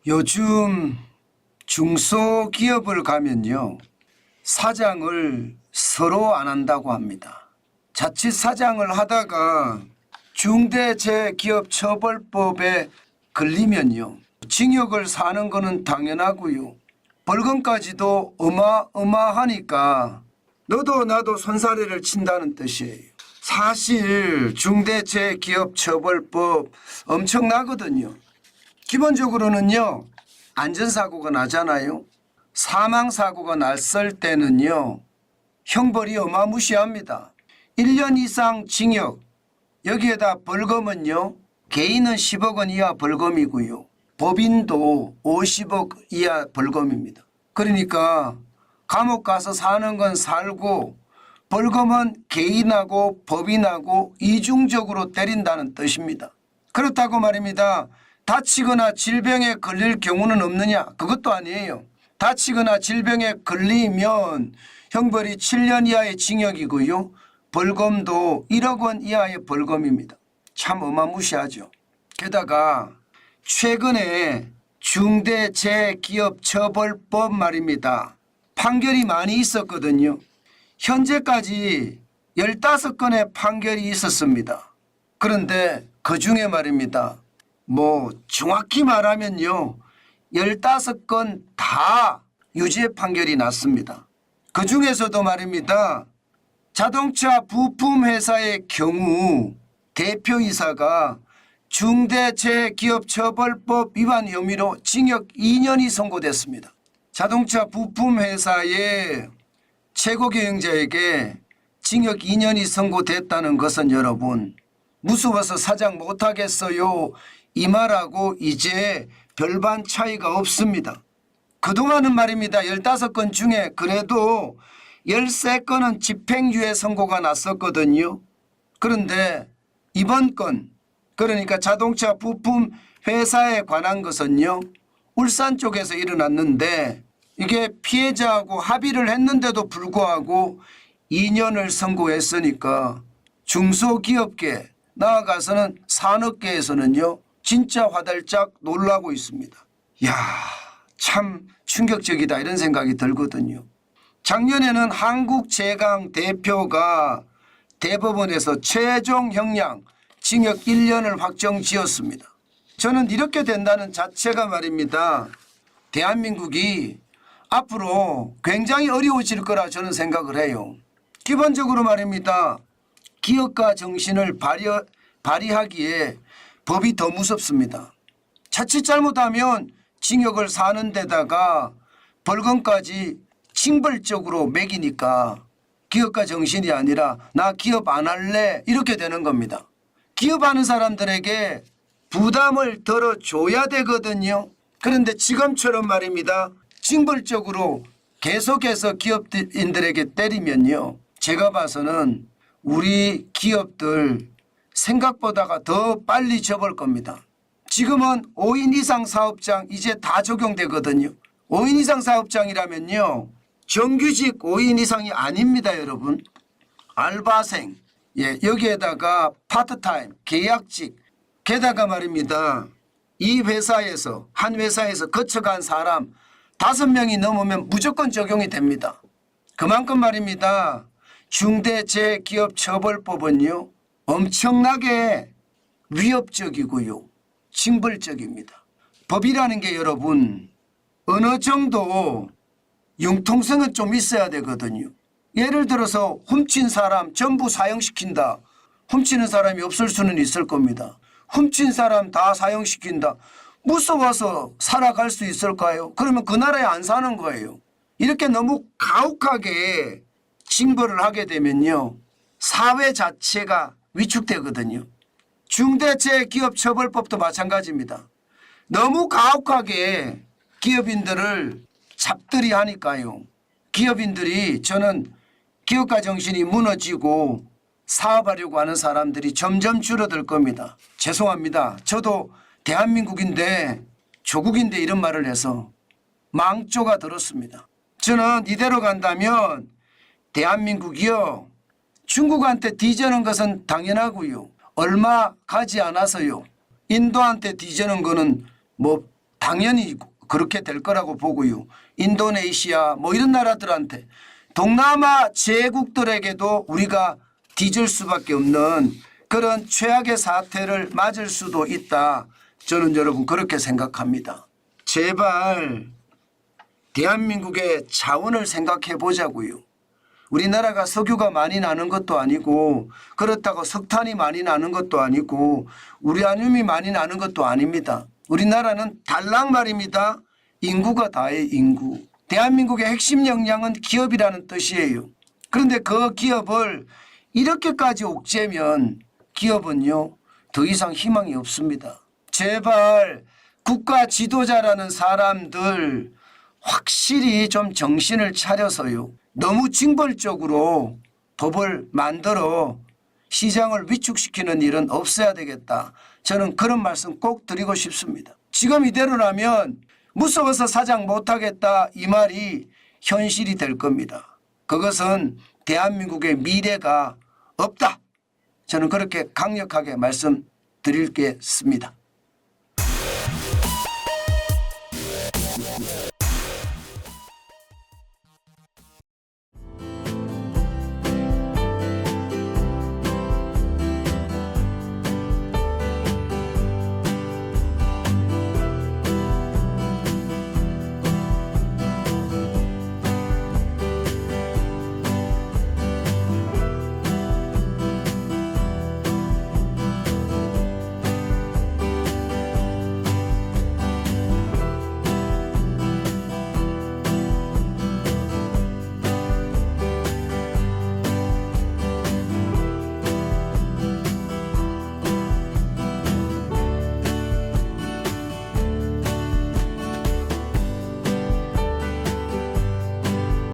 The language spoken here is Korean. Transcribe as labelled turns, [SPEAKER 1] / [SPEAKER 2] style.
[SPEAKER 1] 요즘 중소기업을 가면요, 사장을 서로 안 한다고 합니다. 자칫 사장을 하다가 중대재해기업처벌법에 걸리면요, 징역을 사는 거는 당연하고요, 벌금까지도 어마어마하니까 너도 나도 손사래를 친다는 뜻이에요. 사실 중대재해기업처벌법 엄청나거든요. 기본적으로는요, 안전사고가 나잖아요. 사망사고가 났을 때는요, 형벌이 어마무시합니다. 1년 이상 징역, 여기에다 벌금은요, 개인은 10억 원 이하 벌금이고요, 법인도 50억 이하 벌금입니다. 그러니까 감옥 가서 사는 건 살고 벌금은 개인하고 법인하고 이중적으로 때린다는 뜻입니다. 그렇다고 말입니다. 다치거나 질병에 걸릴 경우는 없느냐? 그것도 아니에요. 다치거나 질병에 걸리면 형벌이 7년 이하의 징역이고요, 벌금도 1억 원 이하의 벌금입니다. 참 어마무시하죠. 게다가 최근에 중대재해기업처벌법 말입니다, 판결이 많이 있었거든요. 현재까지 15건의 판결이 있었습니다. 그런데 그중에 말입니다, 정확히 말하면요, 15건 다 유죄 판결이 났습니다. 그 중에서도 말입니다, 자동차 부품회사의 경우 대표이사가 중대재해기업처벌법 위반 혐의로 징역 2년이 선고됐습니다. 자동차 부품회사의 최고경영자에게 징역 2년이 선고됐다는 것은 여러분, 무서워서 사장 못하겠어요 이 말하고 이제 별반 차이가 없습니다. 그동안은 말입니다, 15건 중에 그래도 13건은 집행유예 선고가 났었거든요. 그런데 이번 건, 그러니까 자동차 부품 회사에 관한 것은요, 울산 쪽에서 일어났는데 이게 피해자하고 합의를 했는데도 불구하고 2년을 선고했으니까 중소기업계, 나아가서는 산업계에서는요, 진짜 화들짝 놀라고 있습니다. 이야, 참 충격적이다 이런 생각이 들거든요. 작년에는 한국제강 대표가 대법원에서 최종 형량 징역 1년을 확정지었습니다. 저는 이렇게 된다는 자체가 말입니다, 대한민국이 앞으로 굉장히 어려워질 거라 저는 생각을 해요. 기본적으로 말입니다, 기업가 정신을 발휘하기에 법이 더 무섭습니다. 자칫 잘못하면 징역을 사는 데다가 벌금까지 징벌적으로 매기니까 기업가 정신이 아니라 나 기업 안 할래 이렇게 되는 겁니다. 기업하는 사람들에게 부담을 덜어줘야 되거든요. 그런데 지금처럼 말입니다, 징벌적으로 계속해서 기업인들에게 때리면요, 제가 봐서는 우리 기업들 생각보다가 더 빨리 접을 겁니다. 지금은 5인 이상 사업장 이제 다 적용되거든요. 5인 이상 사업장이라면요, 정규직 5인 이상이 아닙니다, 여러분. 알바생, 여기에다가 파트타임, 계약직, 게다가 말입니다, 이 회사에서, 한 회사에서 거쳐간 사람 5명이 넘으면 무조건 적용이 됩니다. 그만큼 말입니다, 중대재해기업처벌법은요, 엄청나게 위협적이고요, 징벌적입니다. 법이라는 게 여러분, 어느 정도 융통성은 좀 있어야 되거든요. 예를 들어서 훔친 사람 전부 사형시킨다. 훔치는 사람이 없을 수는 있을 겁니다. 훔친 사람 다 사형시킨다. 무서워서 살아갈 수 있을까요? 그러면 그 나라에 안 사는 거예요. 이렇게 너무 가혹하게 징벌을 하게 되면요, 사회 자체가 위축되거든요. 중대재해기업처벌법도 마찬가지입니다. 너무 가혹하게 기업인들을 잡들이 하니까요, 기업인들이, 저는 기업가 정신이 무너지고 사업하려고 하는 사람들이 점점 줄어들 겁니다. 죄송합니다. 저도 대한민국인데, 조국인데 이런 말을 해서 망조가 들었습니다. 저는 이대로 간다면 대한민국이요, 중국한테 뒤지는 것은 당연하고요, 얼마 가지 않아서요, 인도한테 뒤지는 거는 당연히 그렇게 될 거라고 보고요. 인도네시아 뭐 이런 나라들한테 동남아 제국들에게도 우리가 뒤질 수밖에 없는 그런 최악의 사태를 맞을 수도 있다. 저는 여러분 그렇게 생각합니다. 제발 대한민국의 자원을 생각해 보자고요. 우리나라가 석유가 많이 나는 것도 아니고 그렇다고 석탄이 많이 나는 것도 아니고 우라늄이 많이 나는 것도 아닙니다. 우리나라는 달랑 말입니다. 인구가 다의 인구. 대한민국의 핵심 역량은 기업이라는 뜻이에요. 그런데 그 기업을 이렇게까지 옥죄면 기업은요 더 이상 희망이 없습니다. 제발 국가 지도자라는 사람들 확실히 좀 정신을 차려서요. 너무 징벌적으로 법을 만들어 시장을 위축시키는 일은 없어야 되겠다. 저는 그런 말씀 꼭 드리고 싶습니다. 지금 이대로라면 무서워서 사장 못하겠다 이 말이 현실이 될 겁니다. 그것은 대한민국의 미래가 없다. 저는 그렇게 강력하게 말씀드리겠습니다.